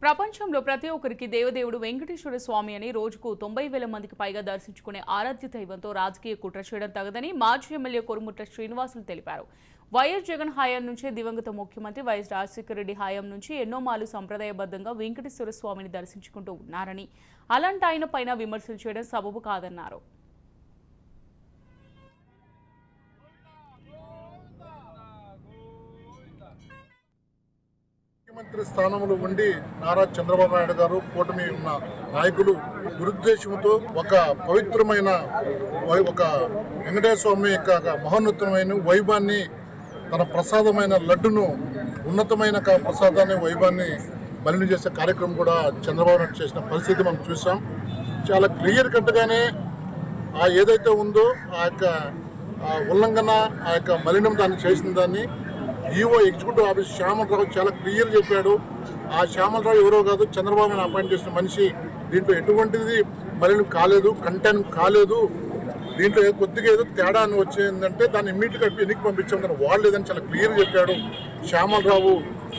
ప్రపంచంలో ప్రతి ఒక్కరికి దేవదేవుడు వెంకటేశ్వర స్వామి అని రోజుకు 90,000 మందికి పైగా దర్శించుకునే ఆరాధ్య దైవంతో రాజకీయ కుట్ర చేయడం తగదని మాజీ ఎమ్మెల్యే కొరుముట్ల శ్రీనివాసులు తెలిపారు. వైఎస్ జగన్ హయాం నుంచి దివంగత ముఖ్యమంత్రి వైఎస్ రాజశేఖర రెడ్డి హయాం నుంచి ఎన్నో మాలు సంప్రదాయబద్ధంగా వెంకటేశ్వర స్వామిని దర్శించుకుంటూ ఉన్నారని, అలాంటి ఆయన పైన విమర్శలు చేయడం సబబు కాదన్నారు. ముఖ్యమంత్రి స్థానంలో ఉండి నారా చంద్రబాబు నాయుడు గారు కూటమి ఉన్న నాయకులు దురుద్దేశంతో ఒక పవిత్రమైన ఒక వెంకటేశ్వర స్వామి యొక్క మహోన్నతమైన వైభవాన్ని, తన ప్రసాదమైన లడ్డును, ఉన్నతమైన ప్రసాదాన్ని, వైభవాన్ని మలినం చేసే కార్యక్రమం కూడా చంద్రబాబు నాయుడు చేసిన పరిస్థితి మనం చూసాం. చాలా క్లియర్ కట్గానే ఏదైతే ఉందో ఆ యొక్క ఉల్లంఘన, ఆ యొక్క మలినం దాన్ని చేసిన దాన్ని ఈఓ ఎగ్జిక్యూటివ్ ఆఫీస్ శ్యామలరావు చాలా క్లియర్ చెప్పాడు. ఆ శ్యామలరావు ఎవరో కాదు, చంద్రబాబు నాయుడు అపాయింట్ చేసిన మనిషి. దీంట్లో ఎటువంటిది మలినం కాలేదు, కంటెంట్ కాలేదు. దీంట్లో కొద్దిగా ఏదో తేడా అని వచ్చిందంటే దాన్ని ఇమ్మీడియట్గా ఎన్నిక పంపించామని వాళ్ళు లేదని చాలా క్లియర్ చెప్పాడు శ్యామలరావు.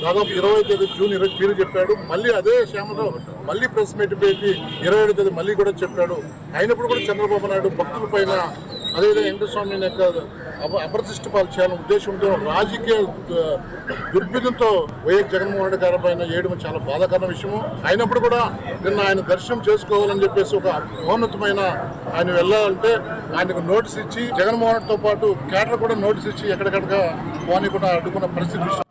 దాదాపు 20వ తేదీ జూన్ 20 చెప్పాడు. మళ్ళీ అదే శ్యామలరావు మళ్ళీ ప్రెస్ మీట్ పెట్టి 27వ తేదీ మళ్ళీ కూడా చెప్పాడు. అయినప్పుడు కూడా చంద్రబాబు నాయుడు భక్తుల పైన, అదేవిధంగా వెంకటేశ్వర స్వామిని యొక్క అప్రతిష్ట పాలు చేయాలనే ఉద్దేశంతో, రాజకీయ దుర్బిధంతో వైఎస్ జగన్మోహన్ రెడ్డి గారి పైన వేయడం చాలా బాధాకరమైన విషయము. అయినప్పుడు కూడా నిన్న ఆయన దర్శనం చేసుకోవాలని చెప్పేసి ఒక మహోన్నతమైన ఆయన వెళ్ళాలంటే ఆయనకు నోటీస్ ఇచ్చి, జగన్మోహన్ రెడ్డితో పాటు కేటర్ కూడా నోటీస్ ఇచ్చి ఎక్కడికక్కడ పోనీ కూడా అడ్డుకున్న పరిస్థితి.